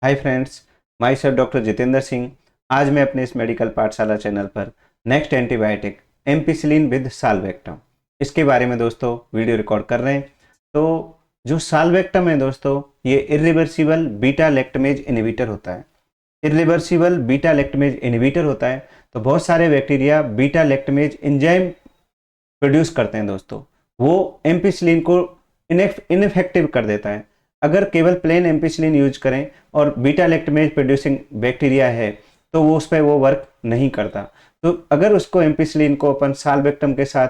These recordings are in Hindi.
Hi friends, my self doctor Jitendra Singh. आज मैं अपने इस मेडिकल पाठशाला चैनल पर नेक्स्ट एंटीबायोटिक एम्पिसिलिन विद साल्वेक्टम इसके बारे में दोस्तों वीडियो रिकॉर्ड कर रहे हैं। तो जो साल्वेक्टम है दोस्तों, ये इरिवर्सिबल बीटा लैक्टमेज इनहिबिटर होता है। इरिवर्सिबल बीटा लैक्टमेज इनहिबिटर होता है तो बहुत सारे bacteria beta lactamase enzyme produce करते हैं दोस्तों, वो एम्पिसिलिन को इनफेक्टिव कर देता है। अगर केवल प्लेन एम्पिसिलिन यूज करें और बीटा लैक्टमेज प्रोड्यूसिंग बैक्टीरिया है तो वो उस पर वो वर्क नहीं करता। तो अगर उसको एम्पिसिलिन को अपन साल्वेक्टम के साथ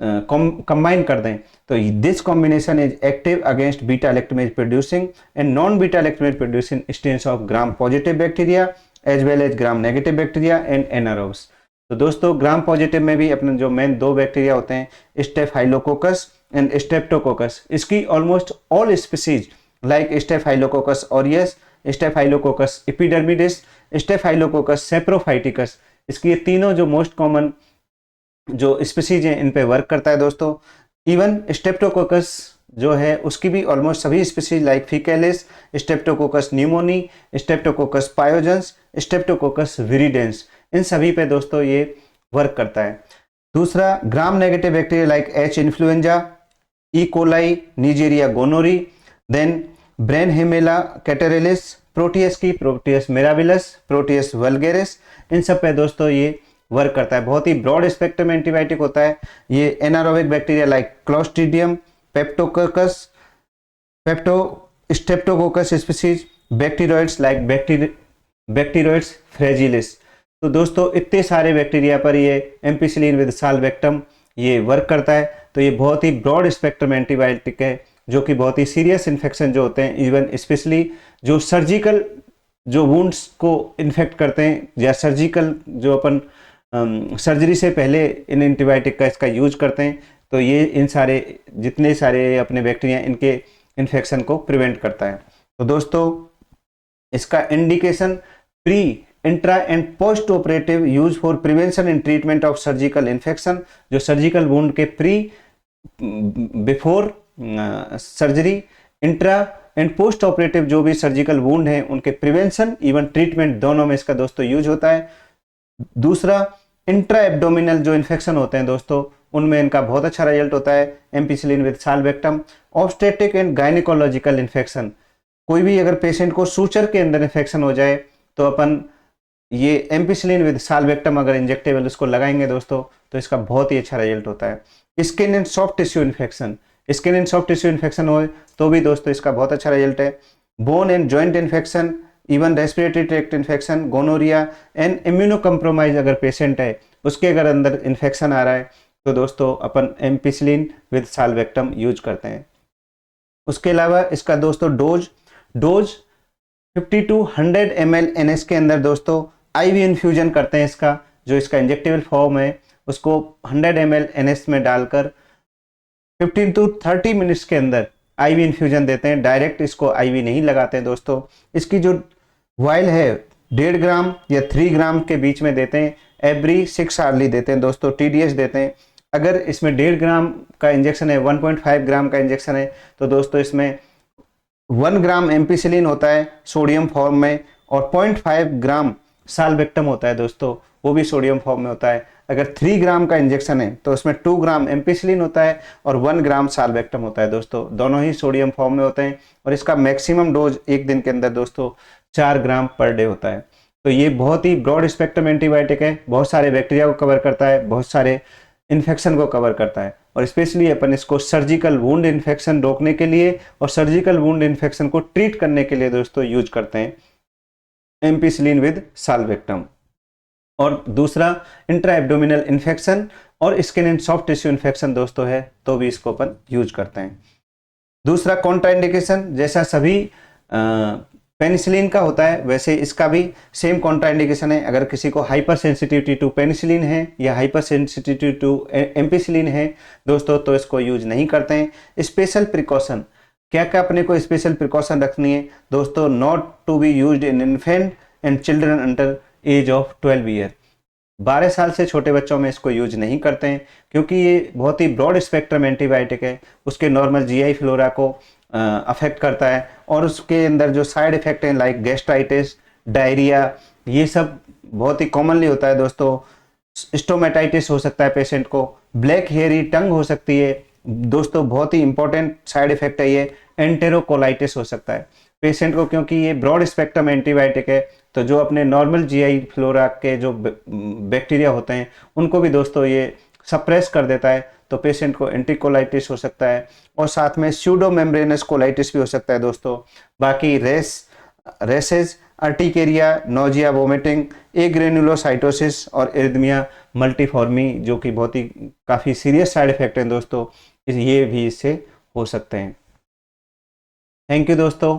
कंबाइन कर दें तो this combination is active against beta lactamase producing and non beta lactamase producing strains of gram positive bacteria as well as gram negative bacteria and anaerobes. तो दोस्तों ग्राम पॉजिटिव में भी अपने जो मेन दो बैक्टीरिया होते हैं, स्टेफाइलोकोकस एंड स्ट्रेप्टोकोकस, इसकी almost all species like staphylococcus aureus, staphylococcus epidermidis, staphylococcus saprophyticus, इसकी ये तीनों जो मोस्ट कॉमन जो स्पीसीज हैं इन पे वर्क करता है दोस्तों। इवन स्ट्रेप्टोकोकस जो है उसकी भी ऑलमोस्ट सभी species like faecalis, streptococcus pneumoniae, streptococcus pyogenes, streptococcus viridans, इन सभी पे दोस्तों ये वर्क करता है। दूसरा gram negative bacteria like H influenzae, E coli, Neisseria gonorrhoeae, then Branhamella catarrhalis, proteus की प्रोटियस मिराबिलस, प्रोटियस वल्गेरिस, इन सब पे दोस्तों ये वर्क करता है। बहुत ही ब्रॉड स्पेक्ट्रम एंटीबायोटिक होता है ये। Anaerobic bacteria like clostridium, peptococcus, streptococcus species, bacteroides like bacteroides fragilis. तो दोस्तों इतने सारे बैक्टीरिया पर ये एम्पिसिलिन विद साल्वेक्टम ये वर्क करता है। तो ये बहुत ही ब्रॉड स्पेक्ट्रम एंटीबायोटिक है जो कि बहुत ही सीरियस इन्फेक्शन जो होते हैं, इवन स्पेशली जो सर्जिकल जो वुंड्स को इन्फेक्ट करते हैं या सर्जिकल जो अपन सर्जरी से पहले इन एंटीबायोटिक का इसका यूज करते हैं, तो ये इन सारे जितने सारे अपने बैक्टीरिया इनके इन्फेक्शन को प्रिवेंट करता है। तो दोस्तों इसका indication pre, intra and post operative use for prevention and treatment of surgical infection, जो सर्जिकल वुंड के pre, before surgery, intra and post operative जो भी सर्जिकल वुंड हैं उनके प्रिवेंशन इवन ट्रीटमेंट दोनों में इसका दोस्तों यूज होता है। दूसरा इंट्रा एब्डोमिनल जो इन्फेक्शन होते हैं दोस्तों उनमें इनका बहुत अच्छा रिजल्ट होता है ampicillin with sulbactam. Obstetric and gynaecological infection, कोई भी अगर पेशेंट को सूचर के अंदर इन्फेक्शन हो जाए तो अपन ये एम्पिसिलिन विद साल्वेक्टम अगर इंजेक्टेबल उसको लगाएंगे दोस्तों तो इसका बहुत ही अच्छा रिजल्ट होता है। Skin and soft tissue infection, skin and soft tissue infection हो तो भी दोस्तों इसका बहुत अच्छा रिजल्ट है। Bone and joint infection, even respiratory tract infection, gonorrhoea and immuno compromise अगर पेशेंट है उसके अगर अंदर इन्फेक्शन आ रहा है तो दोस्तों अपन एम्पिसिलिन विद साल्वेक्टम यूज करते हैं। उसके अलावा इसका दोस्तों डोज 50 to 100 ml NS के अंदर दोस्तों आईवी इन्फ्यूजन करते हैं। इसका जो इसका इंजेक्टेबल फॉर्म है उसको 100 ml NS में डालकर 15 to 30 मिनट्स के अंदर आईवी इन्फ्यूजन देते हैं। डायरेक्ट इसको आईवी नहीं लगाते हैं दोस्तों। इसकी जो वाइल है 1.5 ग्राम या 3 ग्राम के बीच में देते हैं, एवरी 6 आवर्ली देते हैं दोस्तों, TDS देते हैं। अगर इसमें 1.5 ग्राम का इंजेक्शन है, 1.5 ग्राम का इंजेक्शन है तो दोस्तों इसमें 1 ग्राम एम्पिसिलिन होता है सोडियम फॉर्म में और 0.5 ग्राम साल्वेक्टम होता है दोस्तों, वो भी सोडियम फॉर्म में होता है। अगर 3 ग्राम का इंजेक्शन है तो उसमें 2 ग्राम एम्पिसिलिन होता है और 1 ग्राम साल्वेक्टम होता है दोस्तों, दोनों ही सोडियम फॉर्म में होते हैं। और इसका मैक्सिमम डोज एक दिन के अंदर दोस्तों 4 ग्राम पर डे होता है। तो ये बहुत ही ब्रॉड स्पेक्ट्रम एंटीबायोटिक है, बहुत सारे बैक्टीरिया को कवर करता है, बहुत सारे इन्फेक्शन को कवर करता है। और स्पेशली अपन इसको सर्जिकल वुंड इन्फेक्शन रोकने के लिए और सर्जिकल वुंड इन्फेक्शन को ट्रीट करने के लिए दोस्तों यूज करते हैं एम्पिसिलिन विद साल्वेक्टम। और दूसरा इंट्रा एब्डोमिनल इन्फेक्शन और skin and soft tissue infection दोस्तों है तो भी इसको अपन यूज करते हैं। दूसरा कॉन्ट्राइंडिकेशन, जैसा सभी पेनिसिलिन का होता है वैसे इसका भी सेम कॉन्ट्राइंडिकेशन है। अगर किसी को हाइपर सेंसिटिविटी टू पेनिसिलिन है या हाइपर सेंसिटिविटी टू एम्पिसिलिन है दोस्तों तो इसको यूज नहीं करते हैं। स्पेशल प्रिकॉशन, क्या क्या अपने को स्पेशल प्रिकॉशन रखनी है दोस्तों? Not to be used in infant and children under age of 12 year, 12 साल से छोटे बच्चों में इसको यूज नहीं करते हैं क्योंकि ये बहुत ही ब्रॉड स्पेक्ट्रम एंटीबायोटिक है, उसके नॉर्मल जीआई फ्लोरा को अफेक्ट करता है। और उसके अंदर जो साइड इफेक्ट हैं लाइक गैस्ट्राइटिस, डायरिया, ये सब बहुत ही कॉमनली होता है दोस्तों। स्टोमेटाइटिस हो सकता है पेशेंट को, ब्लैक हेयरी टंग हो सकती है दोस्तों, बहुत ही इंपॉर्टेंट साइड इफेक्ट है ये। एंटेरोकोलाइटिस हो सकता है पेशेंट को, क्योंकि ये ब्रॉड स्पेक्ट्रम एंटीबायोटिक है, तो जो अपने नॉर्मल जीआई फ्लोरा के जो बैक्टीरिया होते हैं उनको भी दोस्तों ये सप्रेस कर देता है, तो पेशेंट को एंटीकोलाइटिस हो सकता है। और साथ में स्यूडो मेम्ब्रेनस कोलाइटिस भी हो सकता है दोस्तों। बाकी रेसेज, अर्टिकेरिया, नोजिया, वोमिटिंग, एग्रेनुलोसाइटोसिस और एरिथमिया मल्टीफॉर्मी, जो कि बहुत ही काफ़ी सीरियस साइड इफेक्ट हैं दोस्तों, ये भी इससे हो सकते हैं। थैंक यू दोस्तों।